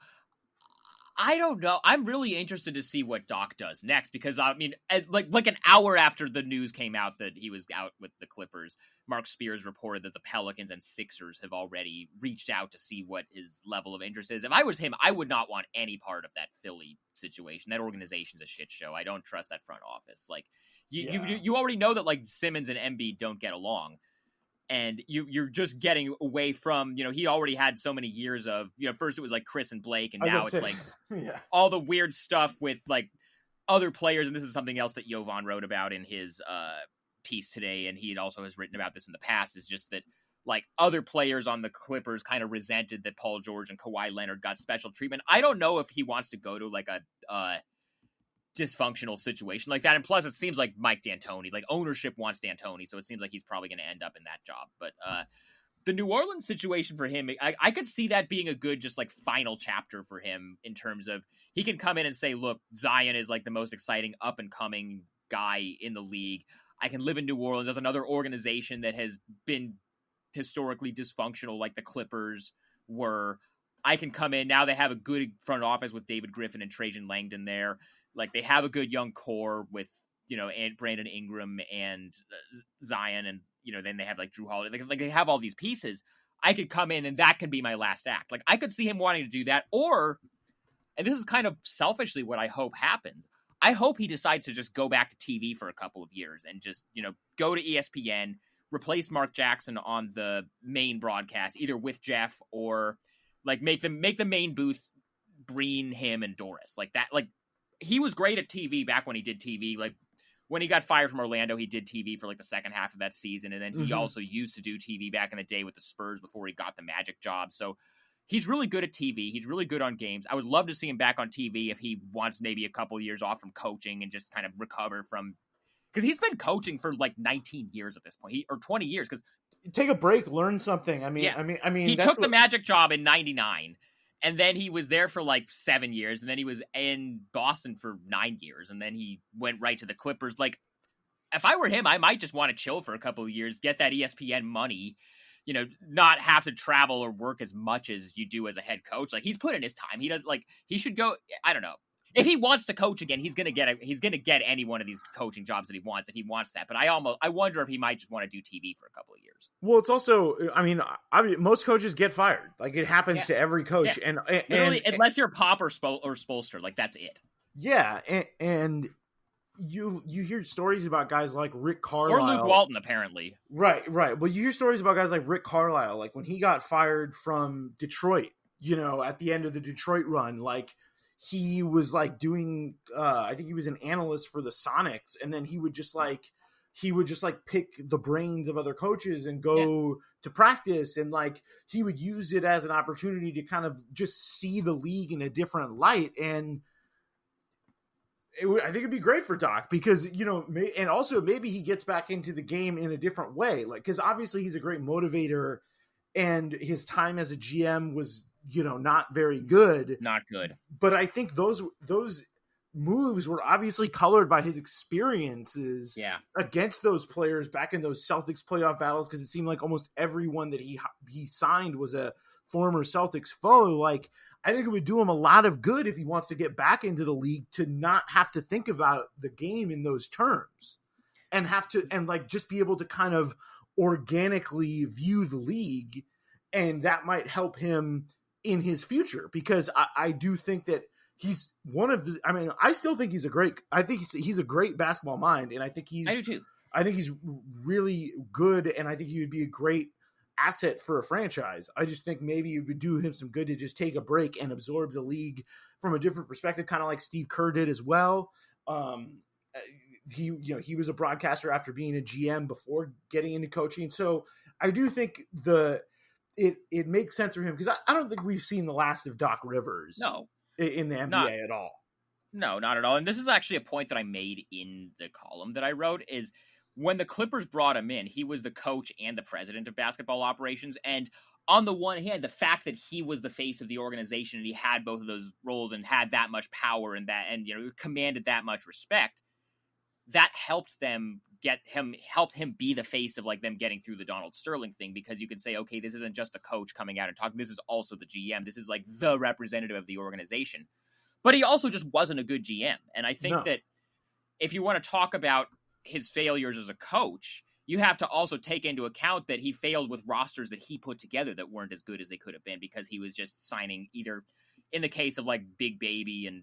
I don't know. I'm really interested to see what Doc does next because, I mean, like an hour after the news came out that he was out with the Clippers, Mark Spears reported that the Pelicans and Sixers have already reached out to see what his level of interest is. If I was him, I would not want any part of that Philly situation. That organization's a shit show. I don't trust that front office. Like, you already know that, like, Simmons and Embiid don't get along. And you're just getting away from, he already had so many years of, first it was like Chris and Blake, and now it's like all the weird stuff with like other players. And this is something else that Jovan wrote about in his piece today. And he also has written about this in the past, is just that like other players on the Clippers kind of resented that Paul George and Kawhi Leonard got special treatment. I don't know if he wants to go to like a dysfunctional situation like that, and plus it seems like Mike D'Antoni, like ownership wants D'Antoni, so it seems like he's probably going to end up in that job. But the New Orleans situation for him, I could see that being a good just like final chapter for him in terms of he can come in and say, look, Zion is like the most exciting up and coming guy in the league. I can live in New Orleans. There's another organization that has been historically dysfunctional like the Clippers were. I can come in now. They have a good front office with David Griffin and Trajan Langdon there. Like, they have a good young core with, and Brandon Ingram and Zion, and, then they have, like, Drew Holiday. Like, they have all these pieces. I could come in, and that could be my last act. Like, I could see him wanting to do that, or, and this is kind of selfishly what I hope happens, I hope he decides to just go back to TV for a couple of years and just, go to ESPN, replace Mark Jackson on the main broadcast, either with Jeff or, like, make the main booth Breen, him, and Doris. Like, that, like, he was great at TV back when he did TV. Like, when he got fired from Orlando, he did TV for, like, the second half of that season. And then he also used to do TV back in the day with the Spurs before he got the Magic job. So he's really good at TV. He's really good on games. I would love to see him back on TV if he wants maybe a couple of years off from coaching and just kind of recover from... Because he's been coaching for, like, 19 years at this point. Or 20 years. Because take a break, learn something. I mean, he took the Magic job in 99. And then he was there for like 7 years, and then he was in Boston for 9 years, and then he went right to the Clippers. Like, if I were him, I might just want to chill for a couple of years, get that ESPN money, not have to travel or work as much as you do as a head coach. Like, he's put in his time. He does, like, he should go. I don't know. If he wants to coach again, he's gonna get any one of these coaching jobs that he wants if he wants that. But I wonder if he might just want to do TV for a couple of years. Well, it's also, I mean, most coaches get fired. Like, it happens to every coach, and unless you're Pop or Spoelstra, like, that's it. Yeah, and you hear stories about guys like Rick Carlisle or Luke Walton, apparently. Right. Well, you hear stories about guys like Rick Carlisle, like when he got fired from Detroit. At the end of the Detroit run, like. He was like doing, I think he was an analyst for the Sonics, and then he would just pick the brains of other coaches and go to practice, and like he would use it as an opportunity to kind of just see the league in a different light. And I think it'd be great for Doc because, and also maybe he gets back into the game in a different way. Like, because obviously he's a great motivator, and his time as a GM was, not very good. Not good. But I think those moves were obviously colored by his experiences against those players back in those Celtics playoff battles, because it seemed like almost everyone that he signed was a former Celtics foe. Like, I think it would do him a lot of good if he wants to get back into the league to not have to think about the game in those terms and just be able to kind of organically view the league. And that might help him in his future, because I do think that he's one of the, I still think he's a great basketball mind. And I do too. I think he's really good. And I think he would be a great asset for a franchise. I just think maybe it would do him some good to just take a break and absorb the league from a different perspective, kind of like Steve Kerr did as well. He was a broadcaster after being a GM before getting into coaching. So I do think it makes sense for him, because I don't think we've seen the last of Doc Rivers in the NBA at all. No, not at all. And this is actually a point that I made in the column that I wrote, is when the Clippers brought him in, he was the coach and the president of basketball operations. And on the one hand, the fact that he was the face of the organization and he had both of those roles and had that much power and commanded that much respect, that helped him be the face of like them getting through the Donald Sterling thing, because you could say, okay, this isn't just the coach coming out and talking. This is also the GM. This is like the representative of the organization. But he also just wasn't a good GM. And I think that if you want to talk about his failures as a coach, you have to also take into account that he failed with rosters that he put together that weren't as good as they could have been, because he was just signing, either in the case of like Big Baby and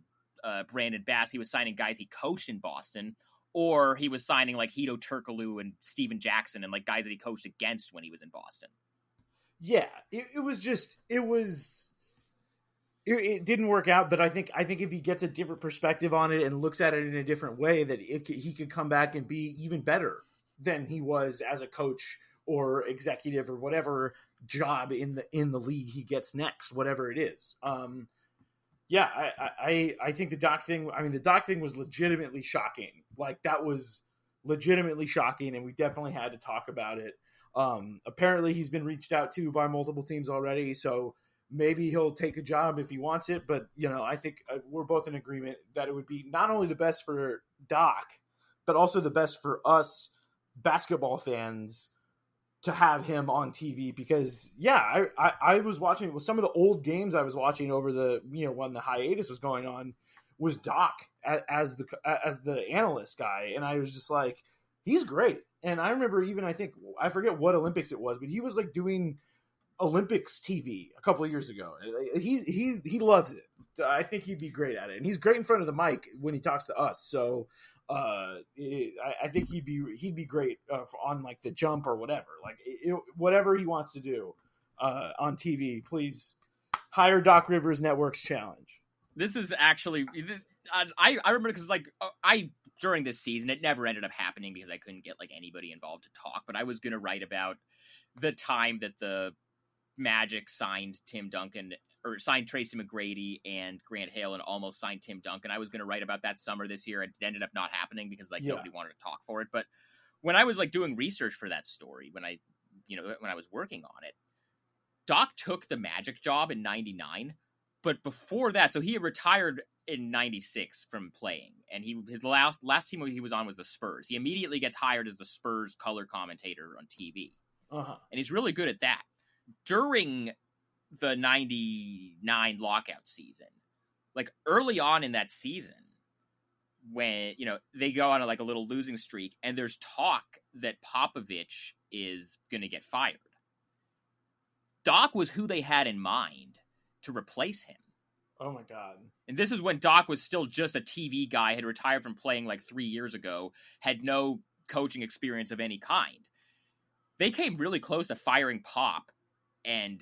Brandon Bass, he was signing guys he coached in Boston, or he was signing like Hito Turkoglu and Steven Jackson and like guys that he coached against when he was in Boston. Yeah, it didn't work out, but I think if he gets a different perspective on it and looks at it in a different way, that he could come back and be even better than he was as a coach or executive or whatever job in the league he gets next, whatever it is. Yeah, I think the Doc thing. I mean, the Doc thing was legitimately shocking. Like, that was legitimately shocking, and we definitely had to talk about it. Apparently, he's been reached out to by multiple teams already, so maybe he'll take a job if he wants it. But I think we're both in agreement that it would be not only the best for Doc, but also the best for us basketball fans to have him on TV, because I was watching with some of the old games I was watching over the when the hiatus was going on, was Doc as the analyst guy, and I was just like, he's great. And I remember I forget what Olympics it was, but he was like doing Olympics TV a couple of years ago. He loves it. I think he'd be great at it, and he's great in front of the mic when he talks to us. So I think he'd be great on like the Jump or whatever, like whatever he wants to do on TV. Please hire Doc Rivers Network's challenge. This is actually, I remember, because like during this season, it never ended up happening because I couldn't get like anybody involved to talk, but I was going to write about the time that the Magic signed Tim Duncan, or signed Tracy McGrady and Grant Hale, and almost signed Tim Duncan. I was going to write about that summer this year. It ended up not happening because nobody wanted to talk for it. But when I was like doing research for that story, when I was working on it, Doc took the Magic job in '99, but before that, so he had retired in '96 from playing, and his last team he was on was the Spurs. He immediately gets hired as the Spurs color commentator on TV, and he's really good at that. During the 99 lockout season, like early on in that season, when they go on a little losing streak, and there's talk that Popovich is going to get fired, Doc was who they had in mind to replace him. Oh my God. And this is when Doc was still just a TV guy, had retired from playing like 3 years ago, had no coaching experience of any kind. They came really close to firing Pop and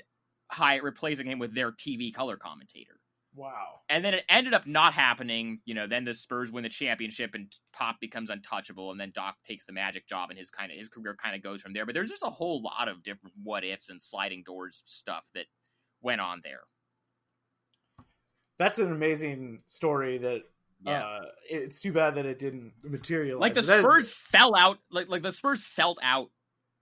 replacing him with their TV color commentator. Wow. And then it ended up not happening. Then the Spurs win the championship and Pop becomes untouchable, and then Doc takes the Magic job, and his career kind of goes from there. But there's just a whole lot of different what ifs and sliding doors stuff that went on there. That's an amazing story that it's too bad that it didn't materialize. Like the Spurs fell out, like the Spurs felt out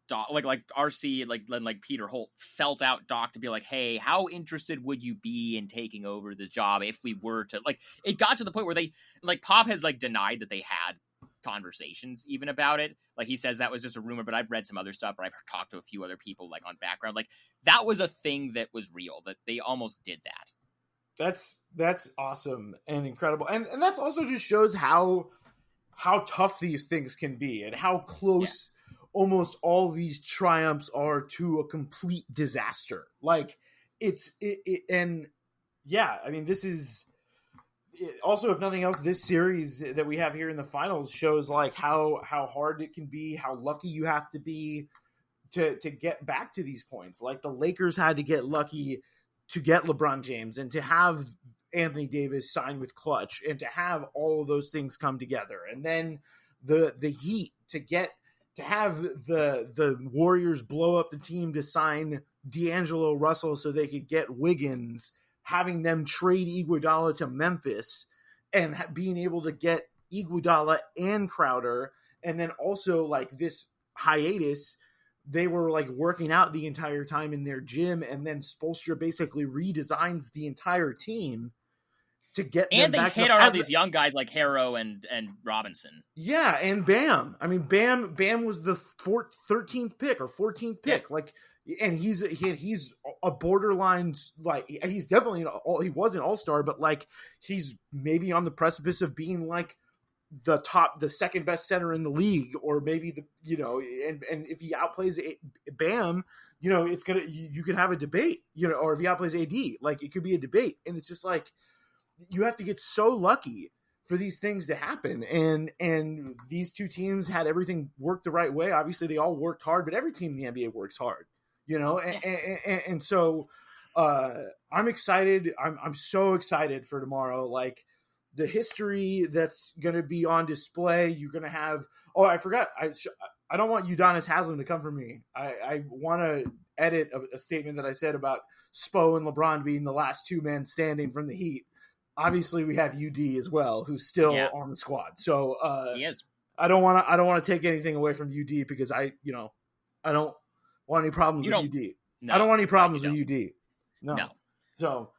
Doc, like RC, like Peter Holt felt out Doc to be like, hey, how interested would you be in taking over this job if we were to, like, it got to the point where they, like, Pop has like denied that they had conversations even about it. Like, he says that was just a rumor, but I've read some other stuff, or I've talked to a few other people like on background, like that was a thing that was real, that they almost did that. That's awesome and incredible. And that's also just shows how tough these things can be, and how close almost all these triumphs are to a complete disaster. Like and yeah, I mean, this is also, if nothing else, this series that we have here in the finals shows like how hard it can be, how lucky you have to be to get back to these points. Like the Lakers had to get lucky to get LeBron James, and to have Anthony Davis sign with Clutch, and to have all of those things come together. And then the Heat to have the Warriors blow up the team to sign D'Angelo Russell so they could get Wiggins, having them trade Iguodala to Memphis, and being able to get Iguodala and Crowder, and then also like this hiatus they were like working out the entire time in their gym, and then Spoelstra basically redesigns the entire team to get them and they back hit up on all as these young guys like Harrow and Robinson. Yeah, and Bam. I mean, Bam was the 13th pick or 14th pick. Yeah. Like, and he's a borderline, like, he's definitely he was an all-star, but like he's maybe on the precipice of being like the second best center in the league, or maybe and if he outplays Bam, you could have a debate, or if he outplays AD, like it could be a debate. And it's just like, you have to get so lucky for these things to happen. And these two teams had everything work the right way. Obviously they all worked hard, but every team in the NBA works hard, and so I'm excited. I'm so excited for tomorrow. Like, the history that's going to be on display. You're going to have, I forgot. I don't want Udonis Haslem to come for me. I want to edit a statement that I said about Spo and LeBron being the last two men standing from the Heat. Obviously we have UD as well, who's still on the squad. So he is. I don't want to take anything away from UD, because I don't want any problems with UD. No, I don't want any problems with UD. No. So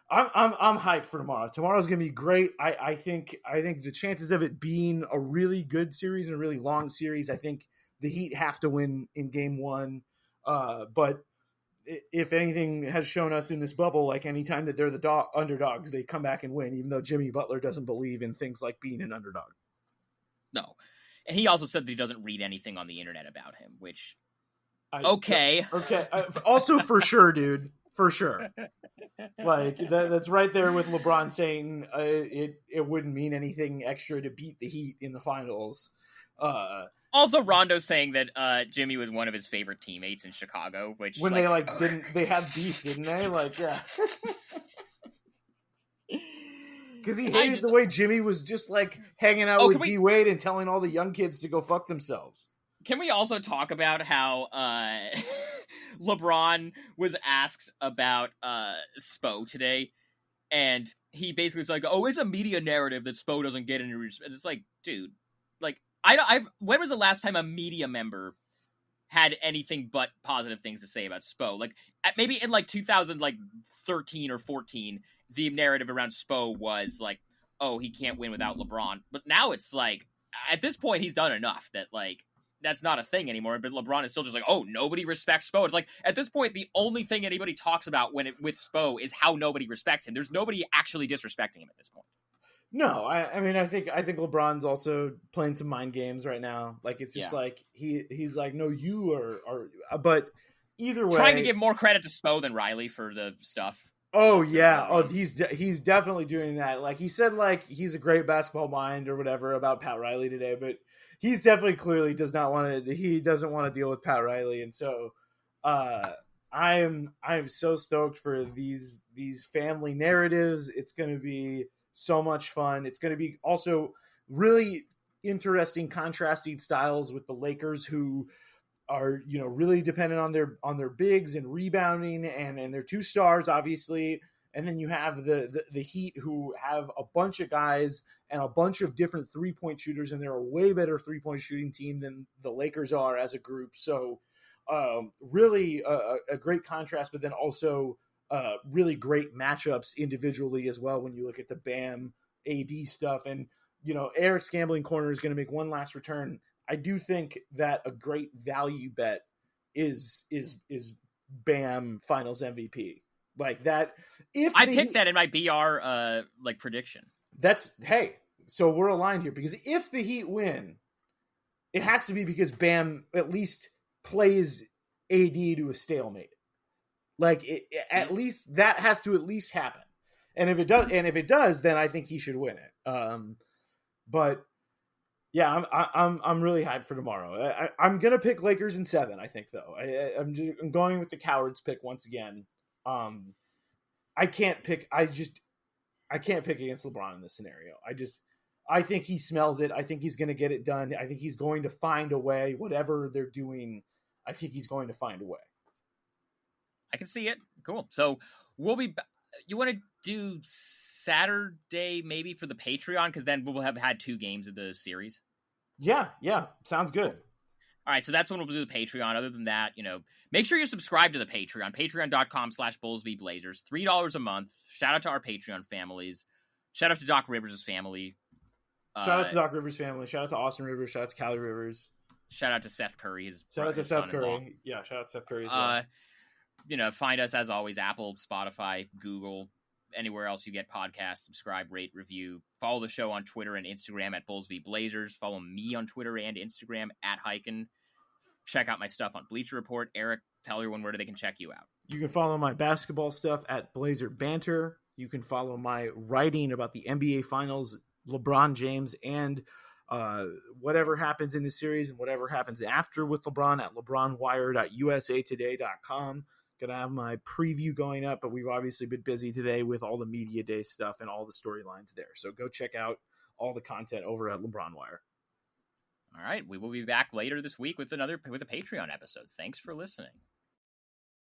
I'm hyped for tomorrow. Tomorrow's gonna be great. I think the chances of it being a really good series and a really long series, I think the Heat have to win in game one. But if anything has shown us in this bubble, like anytime that they're the underdogs, they come back and win, even though Jimmy Butler doesn't believe in things like being an underdog. No. And he also said that he doesn't read anything on the internet about him, which okay. Also, for sure, dude. For sure. Like, that's right there with LeBron saying it wouldn't mean anything extra to beat the Heat in the finals. Also, Rondo saying that Jimmy was one of his favorite teammates in Chicago, which when they they had beef, didn't they? Like, yeah. Because he hated the way Jimmy was just like hanging out with D Wade and telling all the young kids to go fuck themselves. Can we also talk about how LeBron was asked about Spo today, and he basically was like, "Oh, it's a media narrative that Spo doesn't get any respect." It's like, dude, like when was the last time a media member had anything but positive things to say about Spo? Like, maybe in like 2013 or 14, the narrative around Spo was like, "Oh, he can't win without LeBron." But now it's like, at this point, he's done enough that like, that's not a thing anymore. But LeBron is still just like, oh, nobody respects Spo. It's like, at this point, the only thing anybody talks about with Spo is how nobody respects him. There's nobody actually disrespecting him at this point. No, I mean, I think LeBron's also playing some mind games right now. Like, it's just like he's like, no, you are. But either way, trying to give more credit to Spo than Riley for the stuff. Oh yeah, he's definitely doing that. Like, he said, like, he's a great basketball mind or whatever about Pat Riley today, but he's definitely clearly doesn't want to deal with Pat Riley. And so I am so stoked for these family narratives. It's going to be so much fun. It's going to be also really interesting contrasting styles with the Lakers, who are, really dependent on their bigs and rebounding and their two stars, obviously. And then you have the Heat, who have a bunch of guys and a bunch of different 3-point shooters, and they're a way better 3-point shooting team than the Lakers are as a group. So really a great contrast, but then also really great matchups individually as well when you look at the Bam AD stuff. And, Eric's Gambling Corner is going to make one last return. I do think that a great value bet is Bam Finals MVP. Like that. If I picked that in my BR prediction. So we're aligned here, because if the Heat win, it has to be because Bam at least plays AD to a stalemate. Like, at least that has to at least happen. And if it does, then I think he should win it. But yeah, I'm really hyped for tomorrow. I'm gonna pick Lakers in 7. I think, though. I'm going with the cowards pick once again. I can't pick against LeBron in this scenario. I think he smells it. I think he's going to get it done. I think he's going to find a way. Whatever they're doing, I think he's going to find a way. I can see it. Cool. So we'll be. You want to do Saturday maybe for the Patreon, because then we'll have had 2 games of the series. Yeah, sounds good. All right, so that's when we'll do the Patreon. Other than that, make sure you subscribe to the Patreon. Patreon.com/BullsVBlazers. $3 a month. Shout out to our Patreon families. Shout out to Doc Rivers' family. Shout out to Doc Rivers' family. Shout out to Austin Rivers. Shout out to Callie Rivers. Shout out to Seth Curry. Shout out to Seth Curry. Yeah, shout out to Seth Curry as well. Find us as always, Apple, Spotify, Google, anywhere else you get podcasts. Subscribe, rate, review. Follow the show on Twitter and Instagram at BullsVBlazers. Follow me on Twitter and Instagram at Highkin. Check out my stuff on Bleacher Report. Eric, tell everyone where they can check you out. You can follow my basketball stuff at Blazer Banter. You can follow my writing about the NBA Finals, LeBron James, and whatever happens in the series and whatever happens after with LeBron at LeBronWire.usatoday.com. Gonna have my preview going up, but we've obviously been busy today with all the media day stuff and all the storylines there. So go check out all the content over at LeBron Wire. All right, we will be back later this week with a Patreon episode. Thanks for listening.